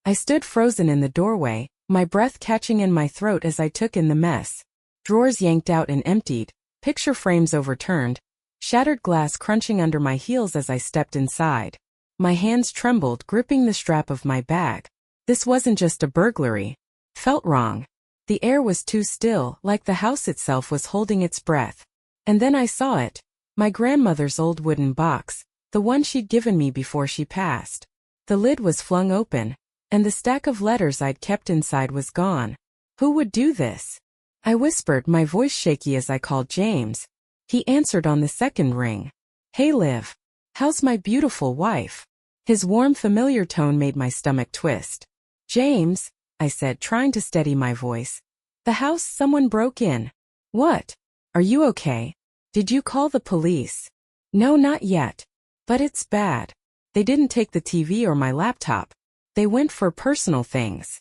I stood frozen in the doorway, my breath catching in my throat as I took in the mess. Drawers yanked out and emptied, picture frames overturned, shattered glass crunching under my heels as I stepped inside. My hands trembled, gripping the strap of my bag. This wasn't just a burglary. Felt wrong. The air was too still, like the house itself was holding its breath. And then I saw it. My grandmother's old wooden box, the one she'd given me before she passed. The lid was flung open, and the stack of letters I'd kept inside was gone. Who would do this? I whispered, my voice shaky as I called James. He answered on the second ring. Hey Liv. How's my beautiful wife? His warm, familiar tone made my stomach twist. James, I said, trying to steady my voice. The house, someone broke in. What? Are you okay? Did you call the police? No, not yet. But it's bad. They didn't take the TV or my laptop. They went for personal things.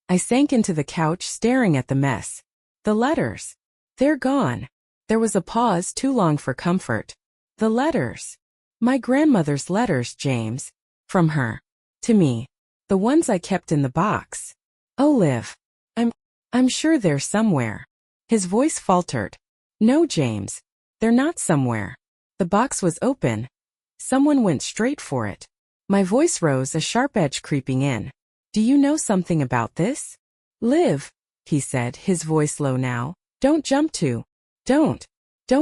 I sank into the couch, staring at the mess. The letters. They're gone. There was a pause, too long for comfort. The letters. My grandmother's letters, James. From her. To me. The ones I kept in the box. Oh, Liv. I'm sure they're somewhere. His voice faltered. No, James. They're not somewhere. The box was open. Someone went straight for it. My voice rose, a sharp edge creeping in. Do you know something about this? Liv, he said, his voice low now. Don't jump to. Don't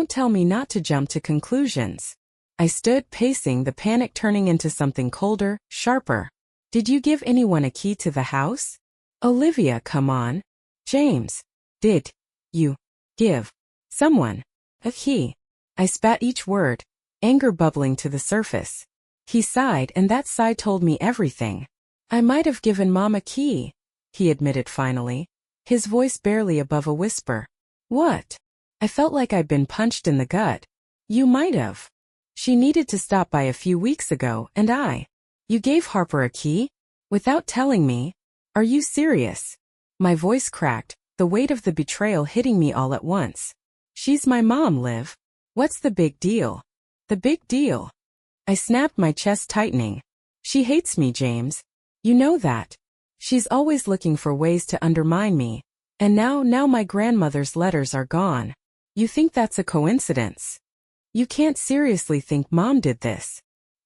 tell me not to jump to conclusions. I stood, pacing, the panic turning into something colder, sharper. Did you give anyone a key to the house? Olivia, come on. James, did you give someone a key? I spat each word, anger bubbling to the surface. He sighed, and that sigh told me everything. I might have given Mom a key, he admitted finally, his voice barely above a whisper. What? I felt like I'd been punched in the gut. You might have. She needed to stop by a few weeks ago, and You gave Harper a key? Without telling me? Are you serious? My voice cracked, the weight of the betrayal hitting me all at once. She's my mom, Liv. What's the big deal? The big deal? I snapped, my chest tightening. She hates me, James. You know that. She's always looking for ways to undermine me. And now my grandmother's letters are gone. You think that's a coincidence? You can't seriously think Mom did this.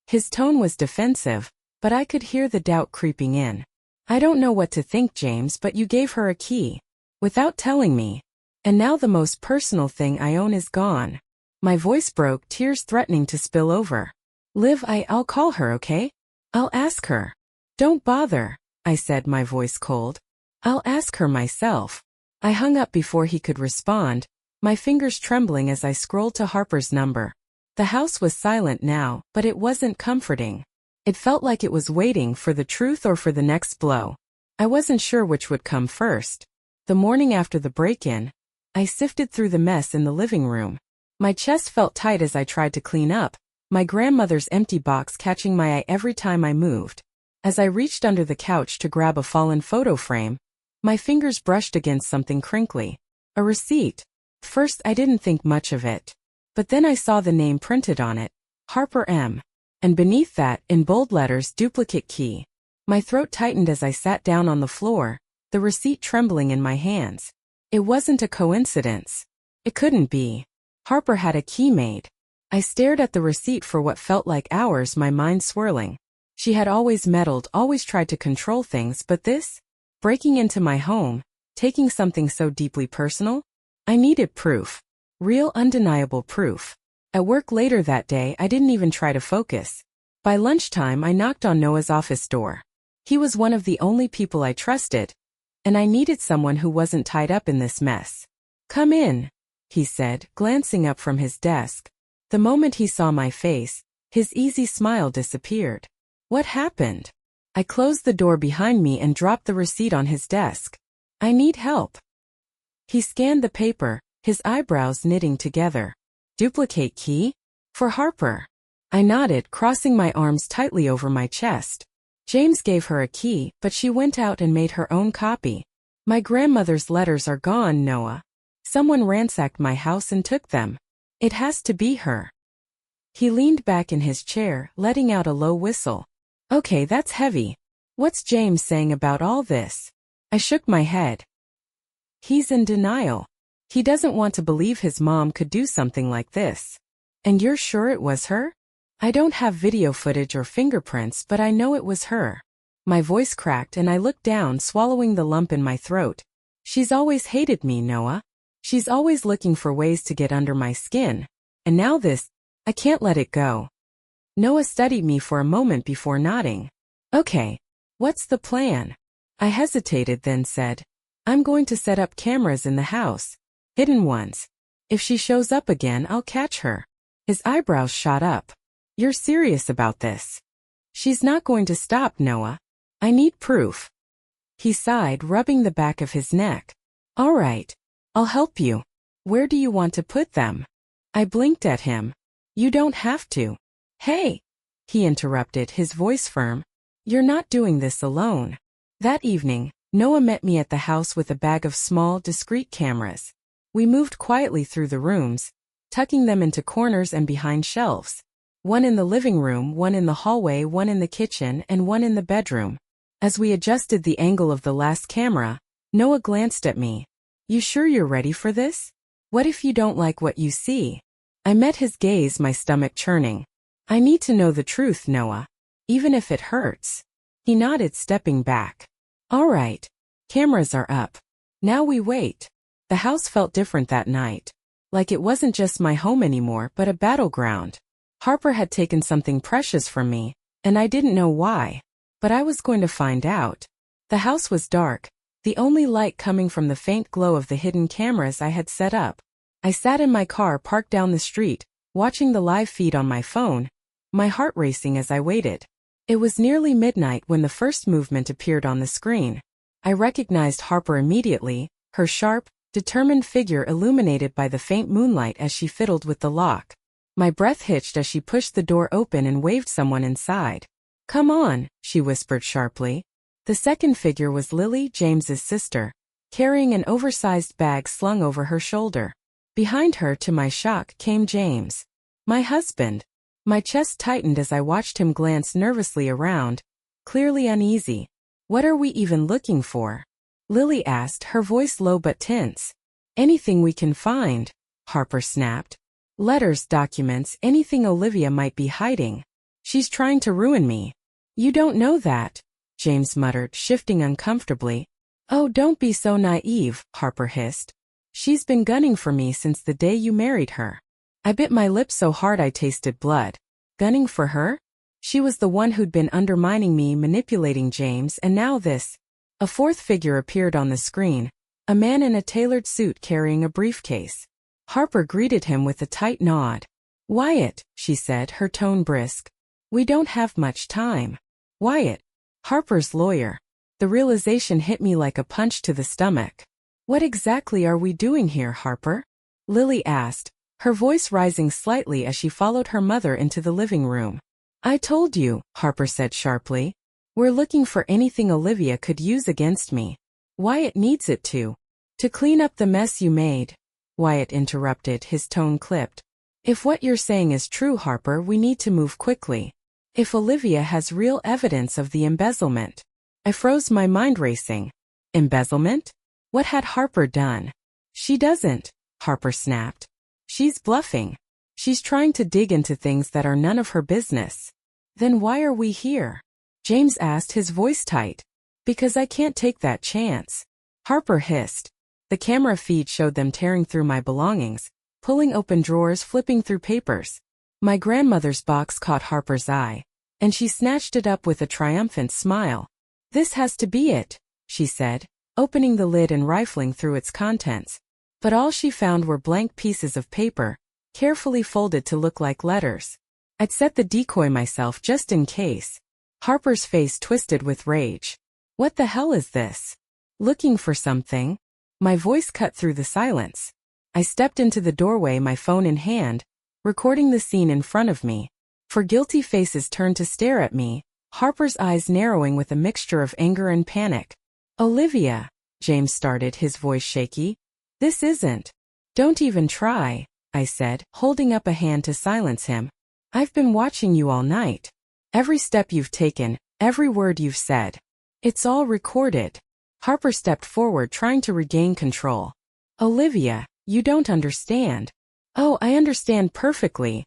His tone was defensive, but I could hear the doubt creeping in. I don't know what to think, James, but you gave her a key. Without telling me. And now the most personal thing I own is gone. My voice broke, tears threatening to spill over. Liv, I'll call her, okay? I'll ask her. Don't bother, I said, my voice cold. I'll ask her myself. I hung up before he could respond, my fingers trembling as I scrolled to Harper's number. The house was silent now, but it wasn't comforting. It felt like it was waiting for the truth or for the next blow. I wasn't sure which would come first. The morning after the break-in, I sifted through the mess in the living room. My chest felt tight as I tried to clean up, my grandmother's empty box catching my eye every time I moved. As I reached under the couch to grab a fallen photo frame, my fingers brushed against something crinkly. A receipt. First, I didn't think much of it. But then I saw the name printed on it, Harper M. And beneath that, in bold letters, duplicate key. My throat tightened as I sat down on the floor, the receipt trembling in my hands. It wasn't a coincidence. It couldn't be. Harper had a key made. I stared at the receipt for what felt like hours, my mind swirling. She had always meddled, always tried to control things, but this? Breaking into my home, taking something so deeply personal? I needed proof. Real, undeniable proof. At work later that day, I didn't even try to focus. By lunchtime, I knocked on Noah's office door. He was one of the only people I trusted, and I needed someone who wasn't tied up in this mess. Come in, he said, glancing up from his desk. The moment he saw my face, his easy smile disappeared. What happened? I closed the door behind me and dropped the receipt on his desk. I need help. He scanned the paper, his eyebrows knitting together. Duplicate key? For Harper. I nodded, crossing my arms tightly over my chest. James gave her a key, but she went out and made her own copy. My grandmother's letters are gone, Noah. Someone ransacked my house and took them. It has to be her. He leaned back in his chair, letting out a low whistle. Okay, that's heavy. What's James saying about all this? I shook my head. He's in denial. He doesn't want to believe his mom could do something like this. And you're sure it was her? I don't have video footage or fingerprints, but I know it was her. My voice cracked and I looked down, swallowing the lump in my throat. She's always hated me, Noah. She's always looking for ways to get under my skin. And now this, I can't let it go. Noah studied me for a moment before nodding. Okay, what's the plan? I hesitated, then said, I'm going to set up cameras in the house. Hidden ones. If she shows up again, I'll catch her. His eyebrows shot up. You're serious about this? She's not going to stop, Noah. I need proof. He sighed, rubbing the back of his neck. All right, I'll help you. Where do you want to put them? I blinked at him. You don't have to. Hey, he interrupted, his voice firm. You're not doing this alone. That evening, Noah met me at the house with a bag of small, discreet cameras. We moved quietly through the rooms, tucking them into corners and behind shelves. One in the living room, one in the hallway, one in the kitchen, and one in the bedroom. As we adjusted the angle of the last camera, Noah glanced at me. You sure you're ready for this? What if you don't like what you see? I met his gaze, my stomach churning. I need to know the truth, Noah. Even if it hurts. He nodded, stepping back. All right. Cameras are up. Now we wait. The house felt different that night. Like it wasn't just my home anymore, but a battleground. Harper had taken something precious from me, and I didn't know why. But I was going to find out. The house was dark, the only light coming from the faint glow of the hidden cameras I had set up. I sat in my car parked down the street, watching the live feed on my phone, my heart racing as I waited. It was nearly midnight when the first movement appeared on the screen. I recognized Harper immediately, her sharp, determined figure illuminated by the faint moonlight as she fiddled with the lock. My breath hitched as she pushed the door open and waved someone inside. Come on, she whispered sharply. The second figure was Lily, James's sister, carrying an oversized bag slung over her shoulder. Behind her, to my shock, came James. My husband. My chest tightened as I watched him glance nervously around, clearly uneasy. What are we even looking for? Lily asked, her voice low but tense. Anything we can find, Harper snapped. Letters, documents, anything Olivia might be hiding. She's trying to ruin me. You don't know that, James muttered, shifting uncomfortably. Oh, don't be so naive, Harper hissed. She's been gunning for me since the day you married her. I bit my lip so hard I tasted blood. Gunning for her? She was the one who'd been undermining me, manipulating James, and now this. A fourth figure appeared on the screen, a man in a tailored suit carrying a briefcase. Harper greeted him with a tight nod. Wyatt, she said, her tone brisk. We don't have much time. Wyatt. Harper's lawyer. The realization hit me like a punch to the stomach. What exactly are we doing here, Harper? Lily asked, her voice rising slightly as she followed her mother into the living room. I told you, Harper said sharply. We're looking for anything Olivia could use against me. Wyatt needs it to clean up the mess you made. Wyatt interrupted, his tone clipped. If what you're saying is true, Harper, we need to move quickly. If Olivia has real evidence of the embezzlement. I froze, my mind racing. Embezzlement? What had Harper done? She doesn't, Harper snapped. She's bluffing. She's trying to dig into things that are none of her business. Then why are we here? James asked, his voice tight. Because I can't take that chance. Harper hissed. The camera feed showed them tearing through my belongings, pulling open drawers, flipping through papers. My grandmother's box caught Harper's eye, and she snatched it up with a triumphant smile. This has to be it, she said, opening the lid and rifling through its contents. But all she found were blank pieces of paper, carefully folded to look like letters. I'd set the decoy myself just in case. Harper's face twisted with rage. What the hell is this? Looking for something? My voice cut through the silence. I stepped into the doorway, my phone in hand, recording the scene in front of me. For guilty faces turned to stare at me, Harper's eyes narrowing with a mixture of anger and panic. Olivia, James started, his voice shaky. This isn't. Don't even try, I said, holding up a hand to silence him. I've been watching you all night. Every step you've taken, every word you've said. It's all recorded. Harper stepped forward, trying to regain control. Olivia, you don't understand. Oh, I understand perfectly.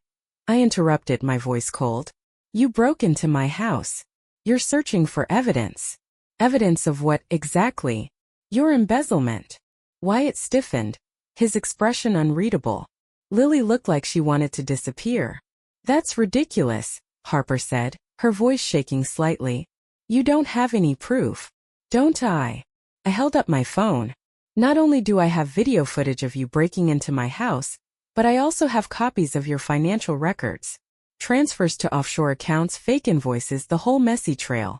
I interrupted, my voice cold. You broke into my house. You're searching for evidence. Evidence of what, exactly? Your embezzlement. Wyatt stiffened, his expression unreadable. Lily looked like she wanted to disappear. That's ridiculous, Harper said, her voice shaking slightly. You don't have any proof. Don't I? I held up my phone. Not only do I have video footage of you breaking into my house, but I also have copies of your financial records. Transfers to offshore accounts, fake invoices, the whole messy trail.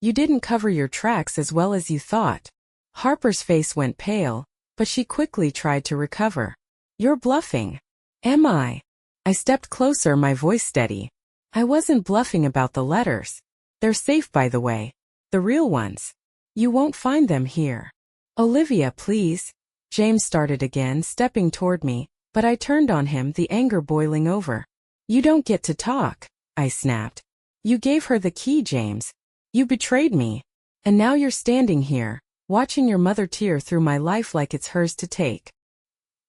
You didn't cover your tracks as well as you thought. Harper's face went pale, but she quickly tried to recover. You're bluffing. Am I? I stepped closer, my voice steady. I wasn't bluffing about the letters. They're safe, by the way. The real ones. You won't find them here. Olivia, please. James started again, stepping toward me, but I turned on him, the anger boiling over. You don't get to talk, I snapped. You gave her the key, James. You betrayed me. And now you're standing here, watching your mother tear through my life like it's hers to take.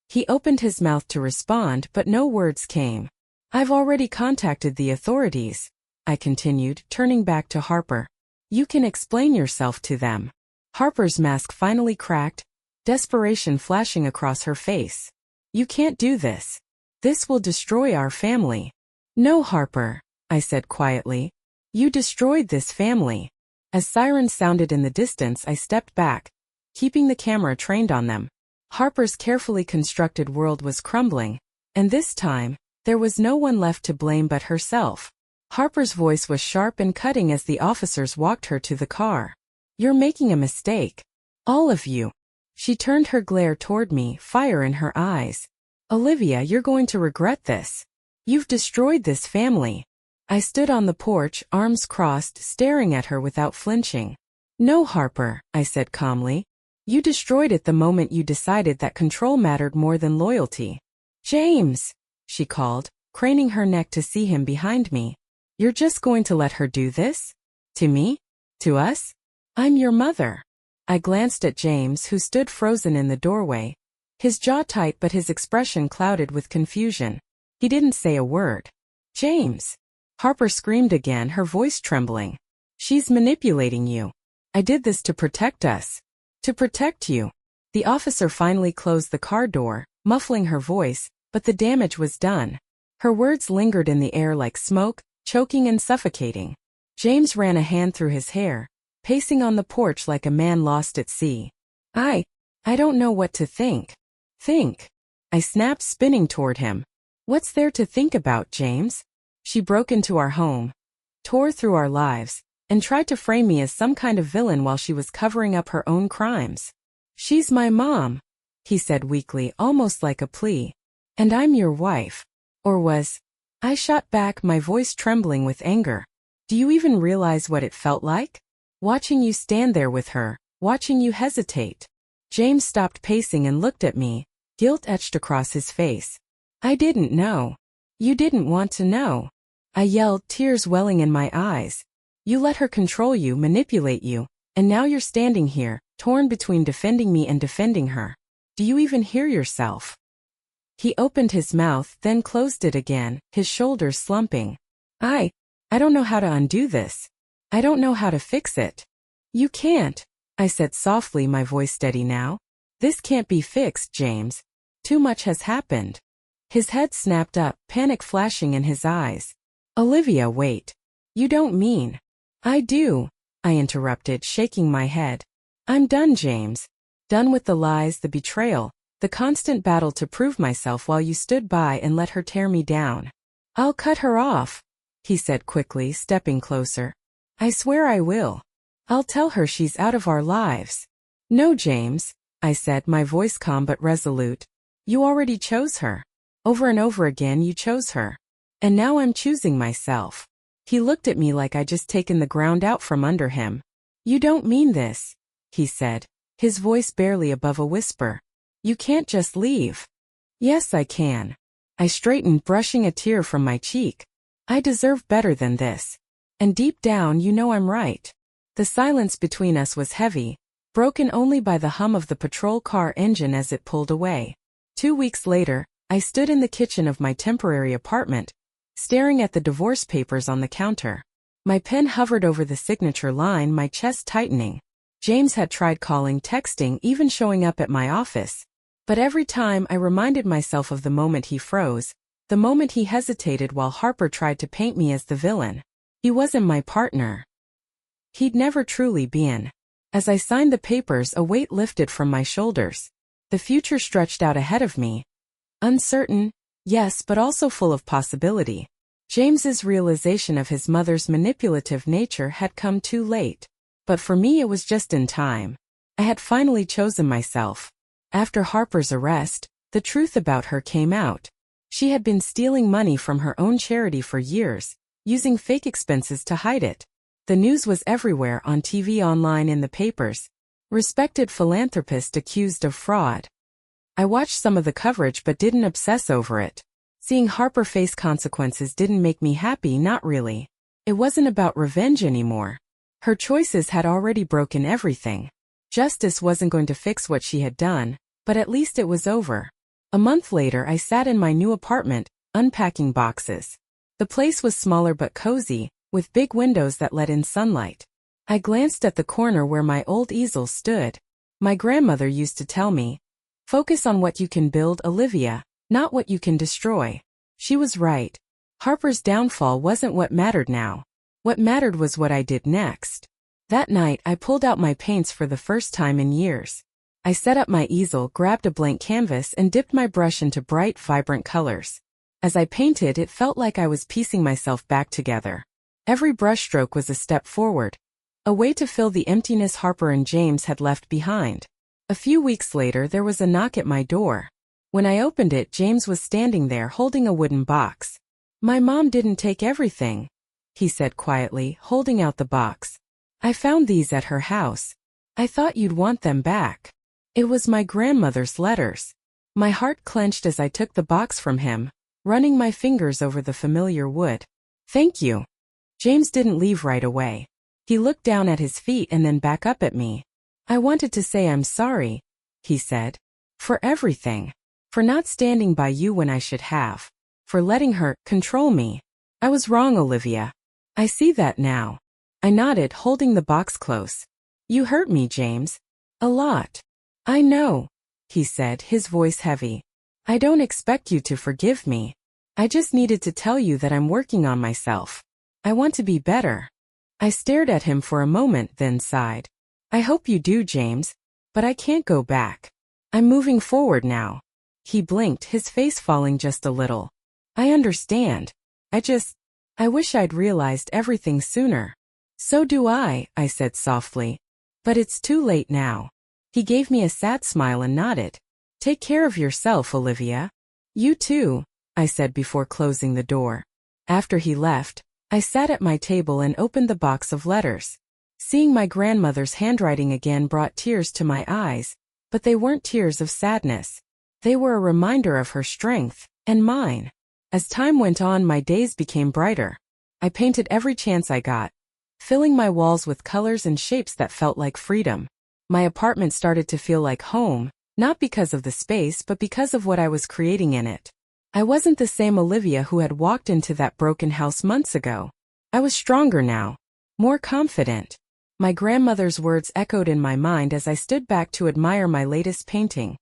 He opened his mouth to respond, but no words came. I've already contacted the authorities, I continued, turning back to Harper. You can explain yourself to them. Harper's mask finally cracked, desperation flashing across her face. You can't do this. This will destroy our family. No, Harper, I said quietly. You destroyed this family. As sirens sounded in the distance, I stepped back, keeping the camera trained on them. Harper's carefully constructed world was crumbling, and this time, there was no one left to blame but herself. Harper's voice was sharp and cutting as the officers walked her to the car. You're making a mistake. All of you. She turned her glare toward me, fire in her eyes. Olivia, you're going to regret this. You've destroyed this family. I stood on the porch, arms crossed, staring at her without flinching. No, Harper, I said calmly. You destroyed it the moment you decided that control mattered more than loyalty. James, she called, craning her neck to see him behind me. You're just going to let her do this? To me? To us? I'm your mother. I glanced at James, who stood frozen in the doorway, his jaw tight but his expression clouded with confusion. He didn't say a word. James! Harper screamed again, her voice trembling. She's manipulating you. I did this to protect us. To protect you. The officer finally closed the car door, muffling her voice, but the damage was done. Her words lingered in the air like smoke, choking and suffocating. James ran a hand through his hair, pacing on the porch like a man lost at sea. I don't know what to think. Think. I snapped, spinning toward him. What's there to think about, James? She broke into our home, tore through our lives, and tried to frame me as some kind of villain while she was covering up her own crimes. She's my mom, he said weakly, almost like a plea. And I'm your wife. Or was. I shot back, my voice trembling with anger. Do you even realize what it felt like? Watching you stand there with her, watching you hesitate. James stopped pacing and looked at me, guilt etched across his face. I didn't know. You didn't want to know. I yelled, tears welling in my eyes. You let her control you, manipulate you, and now you're standing here, torn between defending me and defending her. Do you even hear yourself? He opened his mouth, then closed it again, his shoulders slumping. I don't know how to undo this. I don't know how to fix it. You can't, I said softly, my voice steady now. This can't be fixed, James. Too much has happened. His head snapped up, panic flashing in his eyes. Olivia, wait. You don't mean. I do, I interrupted, shaking my head. I'm done, James. Done with the lies, the betrayal, the constant battle to prove myself while you stood by and let her tear me down. I'll cut her off, he said quickly, stepping closer. I swear I will. I'll tell her she's out of our lives. No, James, I said, my voice calm but resolute. You already chose her. Over and over again you chose her. And now I'm choosing myself. He looked at me like I'd just taken the ground out from under him. You don't mean this, he said, his voice barely above a whisper. You can't just leave. Yes, I can. I straightened, brushing a tear from my cheek. I deserve better than this. And deep down you know I'm right. The silence between us was heavy, broken only by the hum of the patrol car engine as it pulled away. 2 weeks later, I stood in the kitchen of my temporary apartment, staring at the divorce papers on the counter. My pen hovered over the signature line, my chest tightening. James had tried calling, texting, even showing up at my office. But every time I reminded myself of the moment he froze, the moment he hesitated while Harper tried to paint me as the villain. He wasn't my partner. He'd never truly been. As I signed the papers, a weight lifted from my shoulders. The future stretched out ahead of me. Uncertain, yes, but also full of possibility. James's realization of his mother's manipulative nature had come too late. But for me it was just in time. I had finally chosen myself. After Harper's arrest, the truth about her came out. She had been stealing money from her own charity for years, using fake expenses to hide it. The news was everywhere, on TV, online, in the papers. Respected philanthropist accused of fraud. I watched some of the coverage but didn't obsess over it. Seeing Harper face consequences didn't make me happy, not really. It wasn't about revenge anymore. Her choices had already broken everything. Justice wasn't going to fix what she had done, but at least it was over. A month later I sat in my new apartment, unpacking boxes. The place was smaller but cozy, with big windows that let in sunlight. I glanced at the corner where my old easel stood. My grandmother used to tell me, "Focus on what you can build, Olivia, not what you can destroy." She was right. Harper's downfall wasn't what mattered now. What mattered was what I did next. That night I pulled out my paints for the first time in years. I set up my easel, grabbed a blank canvas, and dipped my brush into bright, vibrant colors. As I painted, it felt like I was piecing myself back together. Every brushstroke was a step forward, a way to fill the emptiness Harper and James had left behind. A few weeks later there was a knock at my door. When I opened it, James was standing there holding a wooden box. "My mom didn't take everything," he said quietly, holding out the box. "I found these at her house. I thought you'd want them back." It was my grandmother's letters. My heart clenched as I took the box from him, running my fingers over the familiar wood. "Thank you." James didn't leave right away. He looked down at his feet and then back up at me. "I wanted to say I'm sorry," he said. "For everything. For not standing by you when I should have. For letting her control me. I was wrong, Olivia. I see that now." I nodded, holding the box close. "You hurt me, James. A lot." "I know," he said, his voice heavy. "I don't expect you to forgive me. I just needed to tell you that I'm working on myself. I want to be better." I stared at him for a moment, then sighed. "I hope you do, James. But I can't go back. I'm moving forward now." He blinked, his face falling just a little. "I understand. I wish I'd realized everything sooner." "So do I," said softly. "But it's too late now." He gave me a sad smile and nodded. "Take care of yourself, Olivia." "You too," I said before closing the door. After he left, I sat at my table and opened the box of letters. Seeing my grandmother's handwriting again brought tears to my eyes, but they weren't tears of sadness. They were a reminder of her strength, and mine. As time went on, my days became brighter. I painted every chance I got, filling my walls with colors and shapes that felt like freedom. My apartment started to feel like home, not because of the space but because of what I was creating in it. I wasn't the same Olivia who had walked into that broken house months ago. I was stronger now, more confident. My grandmother's words echoed in my mind as I stood back to admire my latest painting.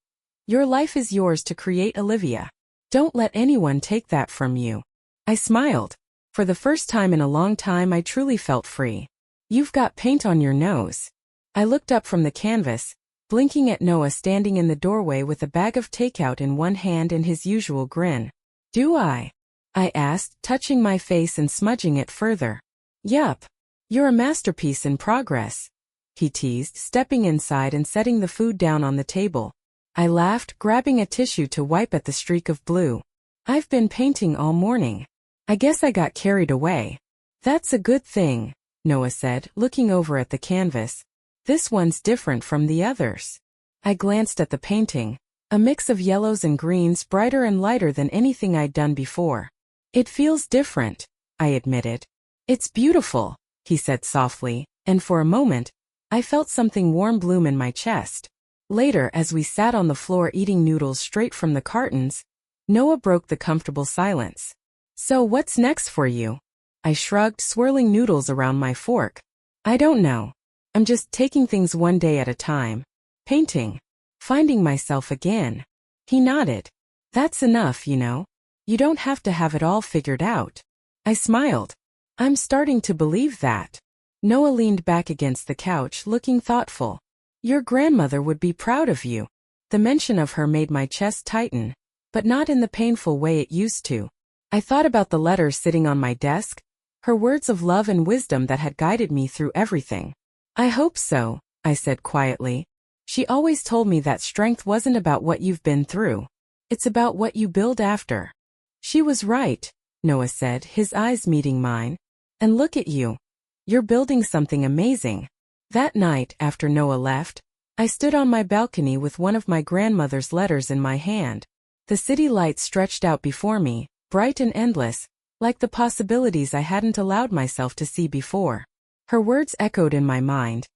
"Your life is yours to create, Olivia. Don't let anyone take that from you." I smiled. For the first time in a long time I truly felt free. "You've got paint on your nose." I looked up from the canvas, blinking at Noah standing in the doorway with a bag of takeout in one hand and his usual grin. "Do I?" I asked, touching my face and smudging it further. "Yup. You're a masterpiece in progress," he teased, stepping inside and setting the food down on the table. I laughed, grabbing a tissue to wipe at the streak of blue. "I've been painting all morning. I guess I got carried away." "That's a good thing," Noah said, looking over at the canvas. "This one's different from the others." I glanced at the painting, a mix of yellows and greens, brighter and lighter than anything I'd done before. "It feels different," I admitted. "It's beautiful," he said softly, and for a moment, I felt something warm bloom in my chest. Later, as we sat on the floor eating noodles straight from the cartons, Noah broke the comfortable silence. "So what's next for you?" I shrugged, swirling noodles around my fork. "I don't know. I'm just taking things one day at a time. Painting. Finding myself again." He nodded. "That's enough, you know. You don't have to have it all figured out." I smiled. "I'm starting to believe that." Noah leaned back against the couch, looking thoughtful. "Your grandmother would be proud of you." The mention of her made my chest tighten, but not in the painful way it used to. I thought about the letters sitting on my desk, her words of love and wisdom that had guided me through everything. "I hope so," I said quietly. "She always told me that strength wasn't about what you've been through. It's about what you build after." "She was right," Noah said, his eyes meeting mine. "And look at you. You're building something amazing." That night, after Noah left, I stood on my balcony with one of my grandmother's letters in my hand. The city lights stretched out before me, bright and endless, like the possibilities I hadn't allowed myself to see before. Her words echoed in my mind.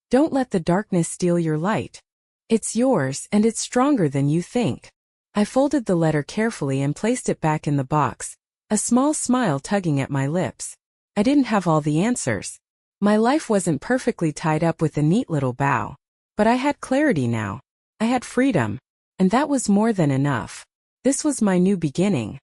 "Don't let the darkness steal your light. It's yours, and it's stronger than you think." I folded the letter carefully and placed it back in the box, a small smile tugging at my lips. I didn't have all the answers. My life wasn't perfectly tied up with a neat little bow. But I had clarity now. I had freedom. And that was more than enough. This was my new beginning.